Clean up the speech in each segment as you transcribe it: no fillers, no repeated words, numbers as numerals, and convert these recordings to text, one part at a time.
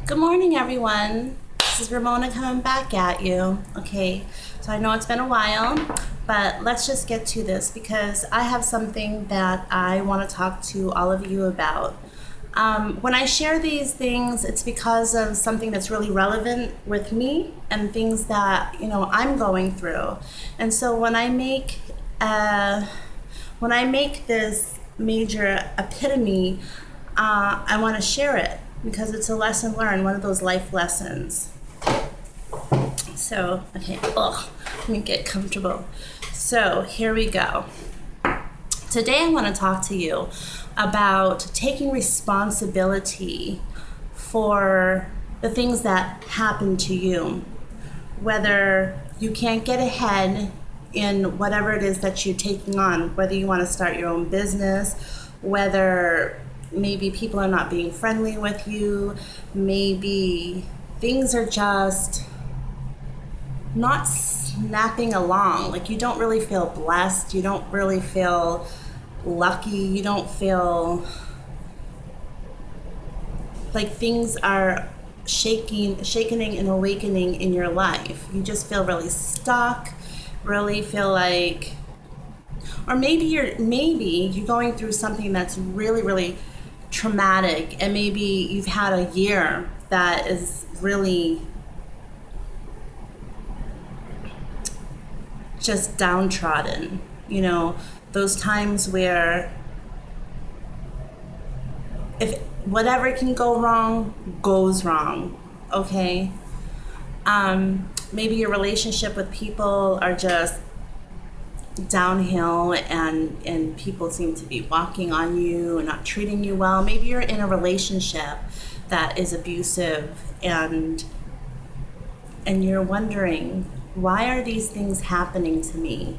Good morning, everyone. This is Ramona coming back at you. Okay, so I know it's been a while, but let's just get to this because I have something that I want to talk to all of you about. When I share these things, it's because of something that's really relevant with me and things that I'm going through. And so when I make this major epitome, I want to share it because it's a lesson learned, one of those life lessons. So, okay, let me get comfortable. So, here we go. Today I want to talk to you about taking responsibility for the things that happen to you. Whether you can't get ahead in whatever it is that you're taking on, whether you want to start your own business, whether maybe people are not being friendly with you, maybe things are just not snapping along. Like you don't really feel blessed, you don't really feel lucky, you don't feel like things are shaking and awakening in your life. You just feel really stuck, really feel like, or maybe you're going through something that's really traumatic, and maybe you've had a year that is really just downtrodden. Those times where if whatever can go wrong goes wrong. Okay, maybe your relationship with people are just downhill, and people seem to be walking on you and not treating you well. Maybe you're in a relationship that is abusive, and you're wondering, why are these things happening to me?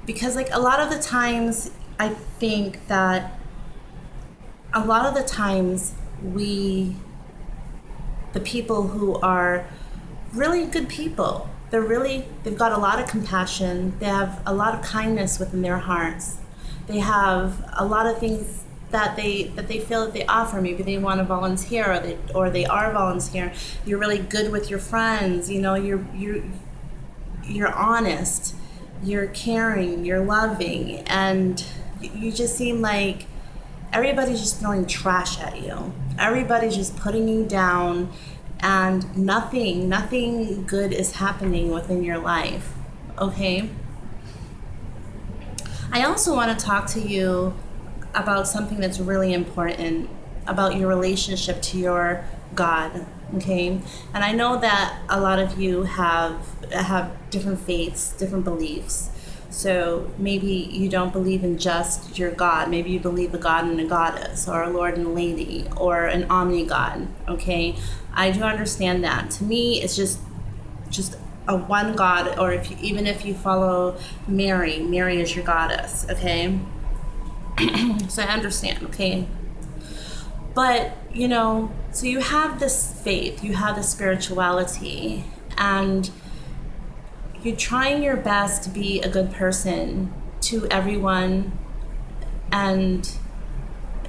Because like a lot of the times, I think that a lot of the times the people who are really good people, they've got a lot of compassion, they have a lot of kindness within their hearts, they have a lot of things that they feel that they offer. Maybe they want to volunteer, or they are volunteering. You're really good with your friends, you're honest, you're caring, you're loving, and you just seem like everybody's just throwing trash at you. Everybody's just putting you down, and nothing good is happening within your life. Okay? I also want to talk to you about something that's really important about your relationship to your God. Okay? And I know that a lot of you have different faiths, different beliefs. So maybe you don't believe in just your God. Maybe you believe a God and a goddess, or a Lord and a lady, or an omni-God. Okay, I do understand that. To me, it's just a one God. Or even if you follow Mary is your goddess. Okay, so I understand. Okay, but so you have this faith, you have this spirituality, and you're trying your best to be a good person to everyone, and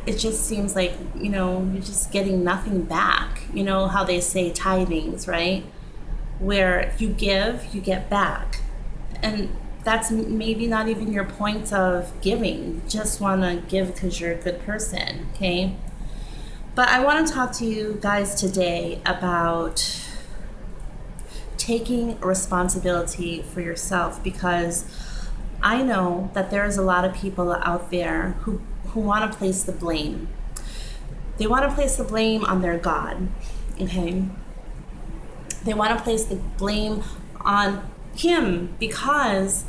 it just seems like, you're just getting nothing back. You know how they say tithings, right? Where you give, you get back. And that's maybe not even your point of giving. You just want to give because you're a good person, okay? But I want to talk to you guys today about taking responsibility for yourself, because I know that there's a lot of people out there who want to place the blame. They want to place the blame on their God, okay? They want to place the blame on him, because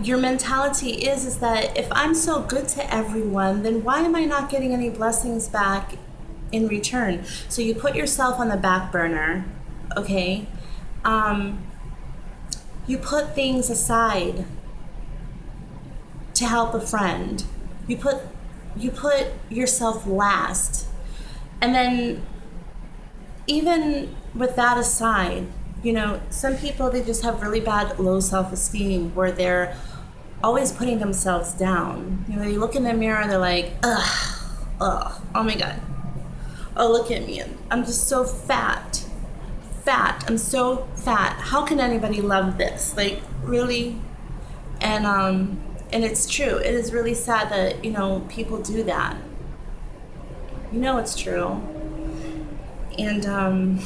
your mentality is that if I'm so good to everyone, then why am I not getting any blessings back in return? So you put yourself on the back burner, okay? You put things aside to help a friend. You put yourself last. And then even with that aside, some people, they just have really bad low self-esteem, where they're always putting themselves down. They look in the mirror and they're like, ugh, oh my God, Oh, look at me. I'm just so fat. Fat. I'm so fat. How can anybody love this? Like, really? And it's true. It is really sad that, people do that. It's true. And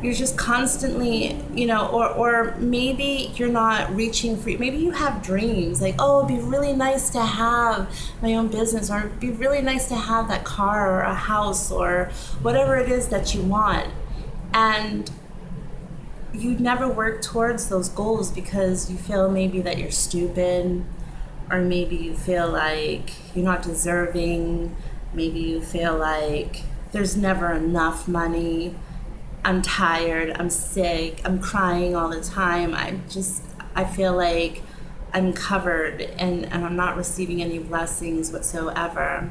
you're just constantly, or maybe you're not reaching for, maybe you have dreams like, oh, it'd be really nice to have my own business, or it'd be really nice to have that car or a house or whatever it is that you want. And you never work towards those goals because you feel maybe that you're stupid, or maybe you feel like you're not deserving. Maybe you feel like there's never enough money. I'm tired, I'm sick, I'm crying all the time. I feel like I'm covered and I'm not receiving any blessings whatsoever.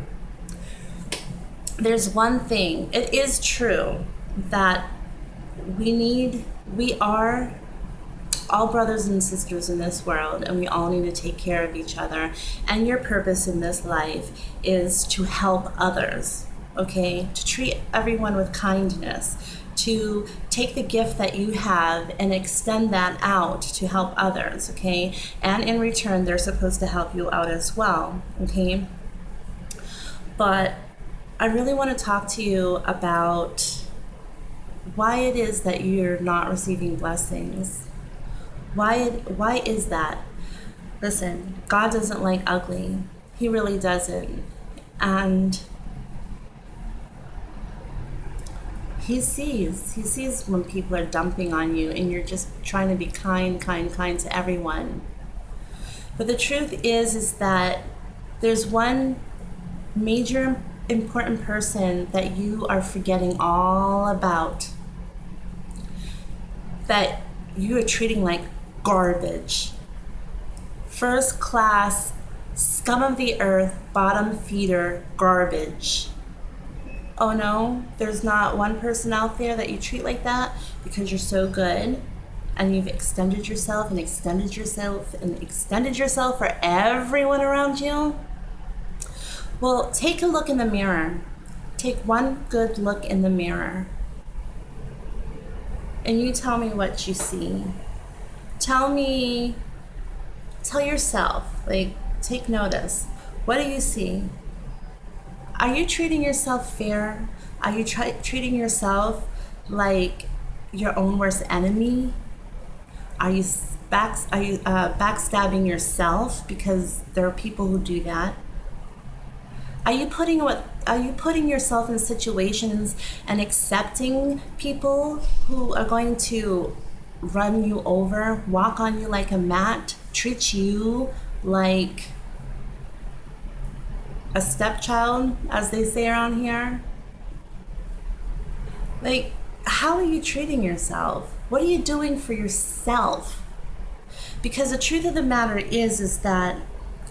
There's one thing. It is true that we are all brothers and sisters in this world, and we all need to take care of each other. And your purpose in this life is to help others, okay? To treat everyone with kindness, to take the gift that you have and extend that out to help others, okay? And in return, they're supposed to help you out as well, okay? But I really want to talk to you about why it is that you're not receiving blessings. Why is that? Listen, God doesn't like ugly. He really doesn't. And He sees when people are dumping on you and you're just trying to be kind to everyone. But the truth is that there's one major important person that you are forgetting all about, that you are treating like garbage. First class, scum of the earth, bottom feeder garbage. Oh no, there's not one person out there that you treat like that because you're so good and you've extended yourself and extended yourself and extended yourself for everyone around you? Well, take a look in the mirror. Take one good look in the mirror. And you tell me what you see. Tell yourself, like, take notice. What do you see? Are you treating yourself fair? Are you treating yourself like your own worst enemy? Are you backstabbing yourself? Because there are people who do that. Are you putting yourself in situations and accepting people who are going to run you over, walk on you like a mat, treat you like a stepchild, as they say around here? Like, how are you treating yourself? What are you doing for yourself? Because the truth of the matter is that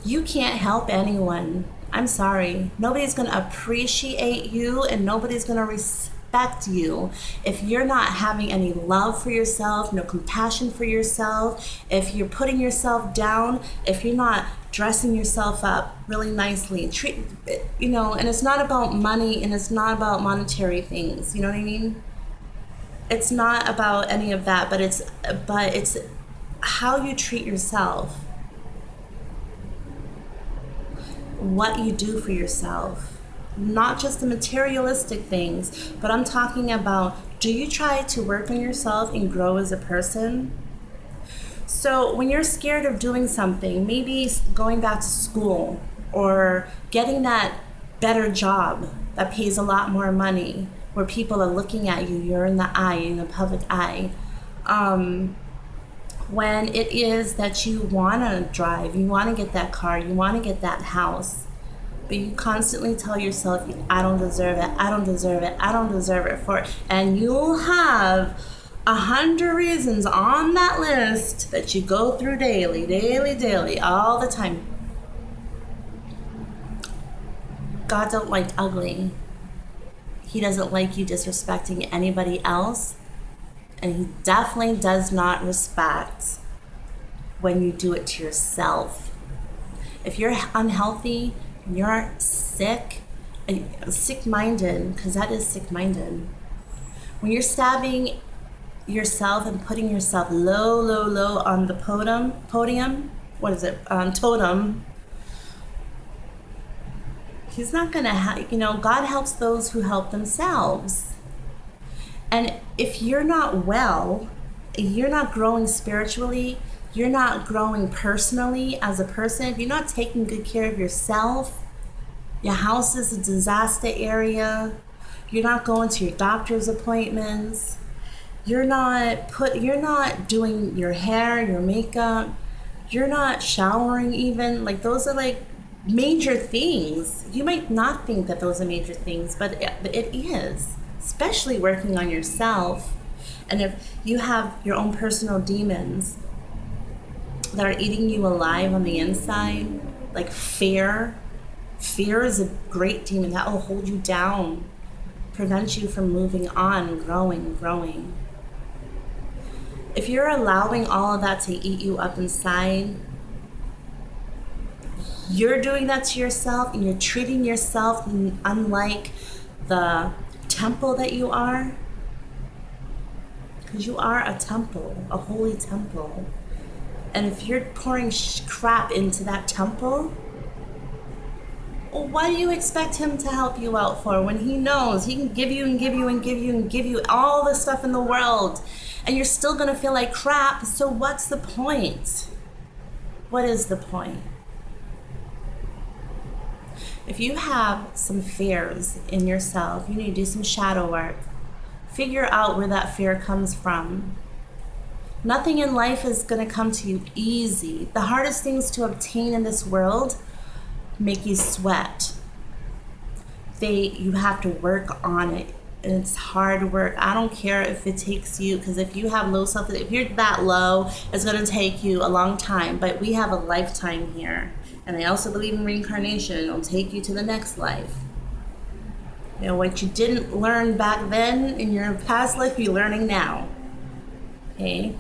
you can't help anyone. I'm sorry. Nobody's going to appreciate you and nobody's going to respect you if you're not having any love for yourself, no compassion for yourself, if you're putting yourself down, if you're not dressing yourself up really nicely. And it's not about money and it's not about monetary things. You know what I mean? It's not about any of that, but it's how you treat yourself. What you do for yourself, not just the materialistic things, but I'm talking about, do you try to work on yourself and grow as a person? So when you're scared of doing something, maybe going back to school or getting that better job that pays a lot more money, where people are looking at you, you're in the public eye, when it is that you want to drive, you want to get that car, you want to get that house, but you constantly tell yourself, I don't deserve it, I don't deserve it, I don't deserve it for it. And you'll have 100 reasons on that list that you go through daily, all the time. God don't like ugly. He doesn't like you disrespecting anybody else. And he definitely does not respect when you do it to yourself. If you're unhealthy, you're sick, sick-minded, because that is sick-minded. When you're stabbing yourself and putting yourself low, low, low on the podium, what is it, totem, he's not going to God helps those who help themselves. And if you're not well, you're not growing spiritually, you're not growing personally as a person, if you're not taking good care of yourself, your house is a disaster area, you're not going to your doctor's appointments, you're not doing your hair, your makeup, you're not showering even, like those are like major things. You might not think that those are major things, but it is, especially working on yourself. And if you have your own personal demons that are eating you alive on the inside, like fear is a great demon that will hold you down, prevent you from moving on, growing. If you're allowing all of that to eat you up inside, you're doing that to yourself, and you're treating yourself unlike the temple that you are, because you are a temple, a holy temple. And if you're pouring crap into that temple, well, what do you expect him to help you out for when he knows he can give you and give you and give you and give you all the stuff in the world, and you're still going to feel like crap? So what's the point? What is the point? If you have some fears in yourself, you need to do some shadow work. Figure out where that fear comes from. Nothing in life is going to come to you easy. The hardest things to obtain in this world make you sweat. You have to work on it. And it's hard work. I don't care if it takes you, because if you have low if you're that low, it's going to take you a long time. But we have a lifetime here. And I also believe in reincarnation. It'll take you to the next life. What you didn't learn back then in your past life, you're learning now. Okay?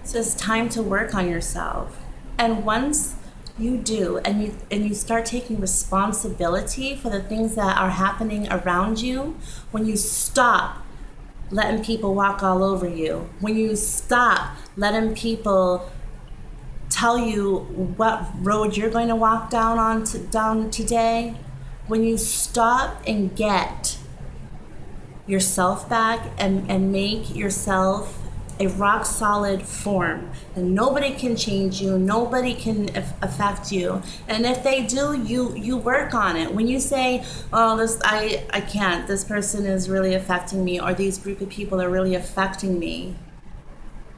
So it's time to work on yourself. And once you do, and you start taking responsibility for the things that are happening around you, when you stop letting people walk all over you, when you stop letting people tell you what road you're going to walk down today, when you stop and get yourself back and make yourself a rock solid form, and nobody can change you, nobody can affect you, and if they do, you work on it. When you say, oh, I can't, this person is really affecting me, or these group of people are really affecting me,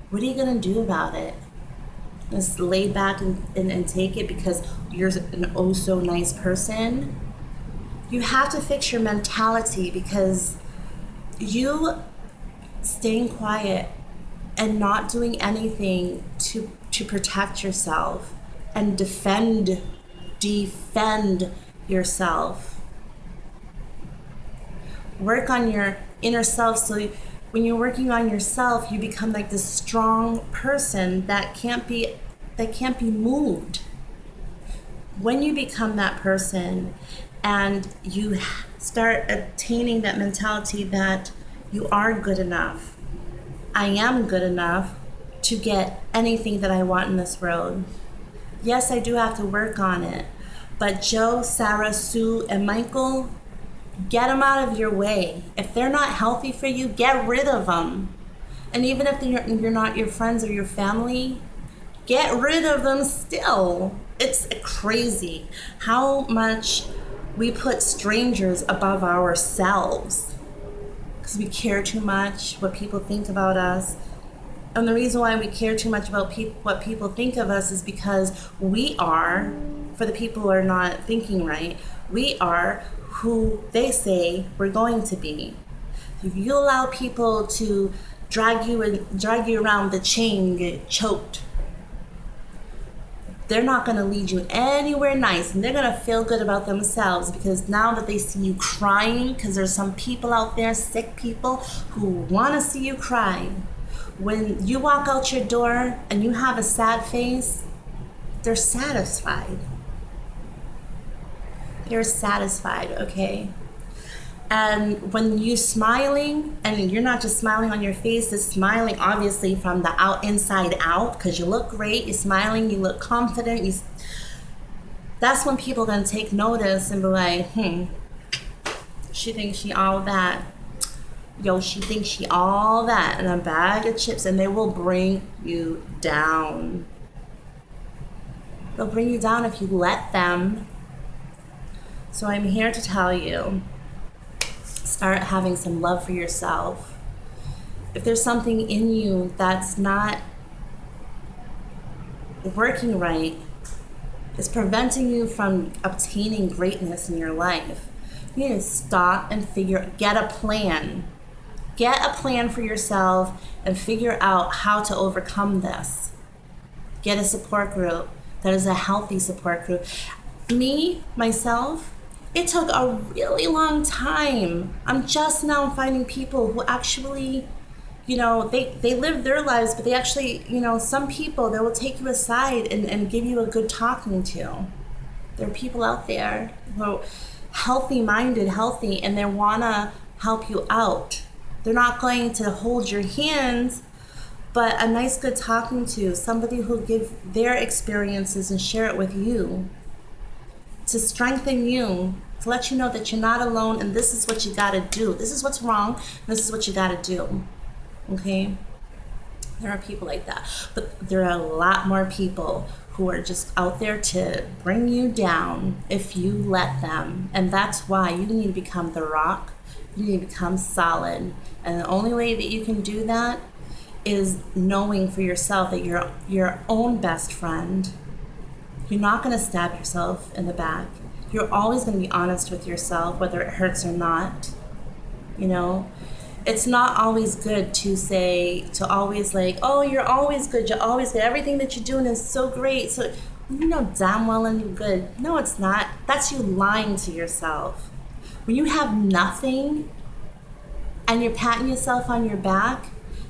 what are you going to do about it? Just lay back and take it because you're an oh so nice person? You have to fix your mentality, because you staying quiet and not doing anything to protect yourself and defend yourself. Work on your inner self, so when you're working on yourself, you become like this strong person that can't be moved. When you become that person and you start attaining that mentality that you are good enough, I am good enough to get anything that I want in this world. Yes, I do have to work on it, but Joe, Sarah, Sue, and Michael, get them out of your way. If they're not healthy for you, get rid of them. And even if you're not your friends or your family, get rid of them still. It's crazy how much we put strangers above ourselves, because we care too much what people think about us. And the reason why we care too much about what people think of us is because we are, for the people who are not thinking right, we are who they say we're going to be. If you allow people to drag you around the chain, get choked, they're not going to lead you anywhere nice, and they're going to feel good about themselves, because now that they see you crying, because there's some people out there, sick people, who want to see you cry. When you walk out your door and you have a sad face, they're satisfied. They're satisfied, okay? And when you smiling, and you're not just smiling on your face, it's smiling obviously from the inside out, because you look great, you're smiling, you look confident, that's when people are gonna take notice and be like, she thinks she all that. Yo, she thinks she all that, and a bag of chips, and they will bring you down. They'll bring you down if you let them. So I'm here to tell you, start having some love for yourself. If there's something in you that's not working right, it's preventing you from obtaining greatness in your life, you need to stop and get a plan. Get a plan for yourself and figure out how to overcome this. Get a support group that is a healthy support group. Myself, it took a really long time. I'm just now finding people who actually, they live their lives, but they actually, some people, they will take you aside and give you a good talking to. There are people out there who are healthy-minded, and they want to help you out. They're not going to hold your hands, but a nice good talking to, somebody who give their experiences and share it with you to strengthen you, to let you know that you're not alone and this is what you got to do. This is what's wrong. This is what you got to do. Okay? There are people like that. But there are a lot more people who are just out there to bring you down if you let them. And that's why you need to become the rock. You need to become solid. And the only way that you can do that is knowing for yourself that you're your own best friend. You're not going to stab yourself in the back. You're always going to be honest with yourself, whether it hurts or not. It's not always good to always like, oh, you're always good. You're always good. Everything that you're doing is so great. So you know damn well and you're good. No, it's not. That's you lying to yourself. When you have nothing and you're patting yourself on your back,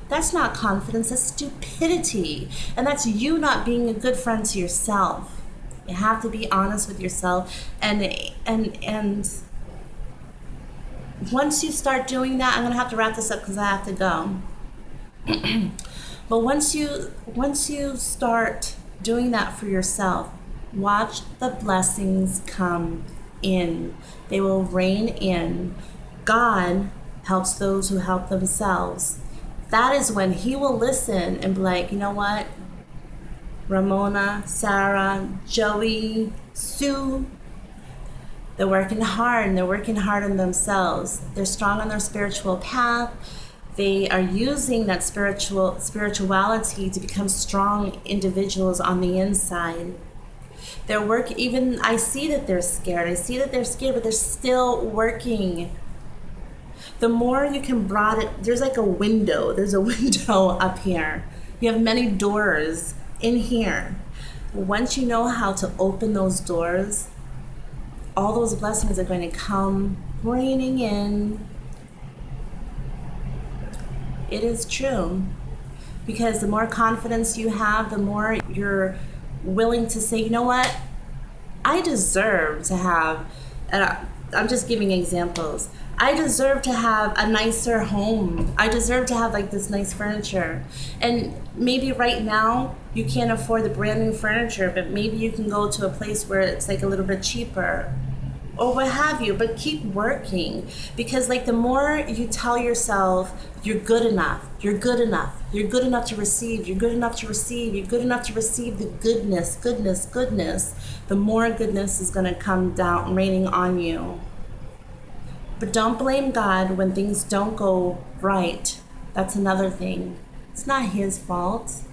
that's not confidence, that's stupidity. And that's you not being a good friend to yourself. You have to be honest with yourself. And once you start doing that, I'm gonna have to wrap this up because I have to go. But once you start doing that for yourself, watch the blessings come in. They will rain in. God helps those who help themselves. That is when he will listen and be like, you know what? Ramona, Sarah, Joey, Sue, they're working hard and they're working hard on themselves. They're strong on their spiritual path. They are using that spirituality to become strong individuals on the inside. Their work, even I see that they're scared, but they're still working. The more you can broaden it, there's a window up here. You have many doors in here. Once you know how to open those doors, all those blessings are going to come raining in. It is true. Because the more confidence you have, the more you're willing to say, you know what? I deserve to have, and I'm just giving examples. I deserve to have a nicer home. I deserve to have this nice furniture. And maybe right now you can't afford the brand new furniture, but maybe you can go to a place where it's a little bit cheaper or what have you, but keep working. Because the more you tell yourself you're good enough to receive, you're good enough to receive the goodness, the more goodness is gonna come down, raining on you. But don't blame God when things don't go right. That's another thing. It's not his fault.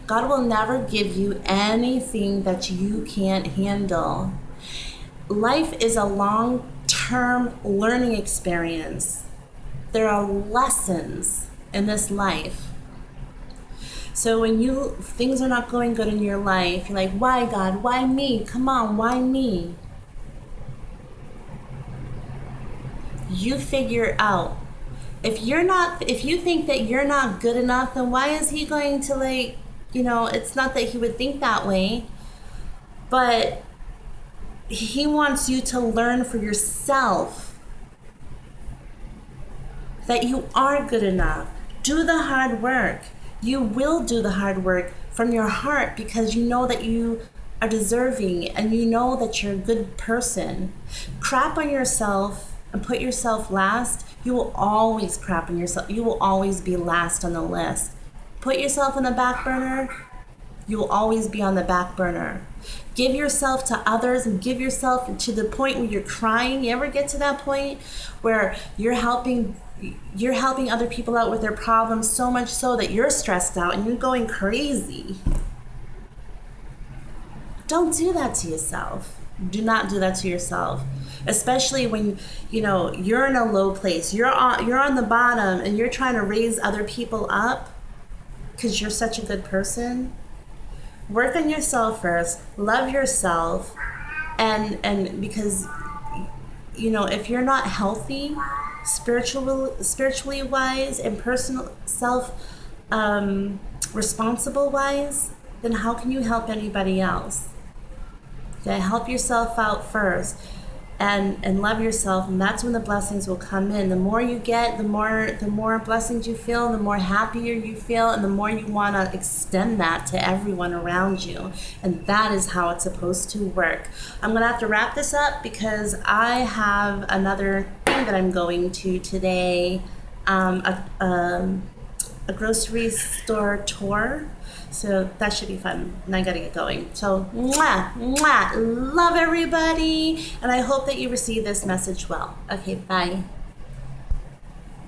God will never give you anything that you can't handle. Life is a long-term learning experience. There are lessons in this life. So when things are not going good in your life, you're like, why God? Why me? Come on, why me? You figure out. If you think that you're not good enough, then why is he going to it's not that he would think that way. But he wants you to learn for yourself that you are good enough. Do the hard work. You will do the hard work from your heart because you know that you are deserving and you know that you're a good person. Crap on yourself and put yourself last. You will always crap on yourself. You will always be last on the list. Put yourself on the back burner. You will always be on the back burner. Give yourself to others and give yourself to the point where you're crying. You ever get to that point where you're helping other people out with their problems so much so that you're stressed out and you're going crazy? Don't do that to yourself. Do not do that to yourself. Especially when you're in a low place. You're on the bottom and you're trying to raise other people up because you're such a good person. Work on yourself first. Love yourself, and because if you're not healthy, spiritually wise, and personal responsible wise, then how can you help anybody else? Okay, help yourself out first, and love yourself, and that's when the blessings will come in. The more you get, the more blessings you feel, the more happier you feel, and the more you want to extend that to everyone around you. And that is how it's supposed to work. I'm gonna have to wrap this up because I have another thing that I'm going to today, a grocery store tour. So that should be fun, and I gotta get going. So, love everybody, and I hope that you receive this message well. Okay, bye.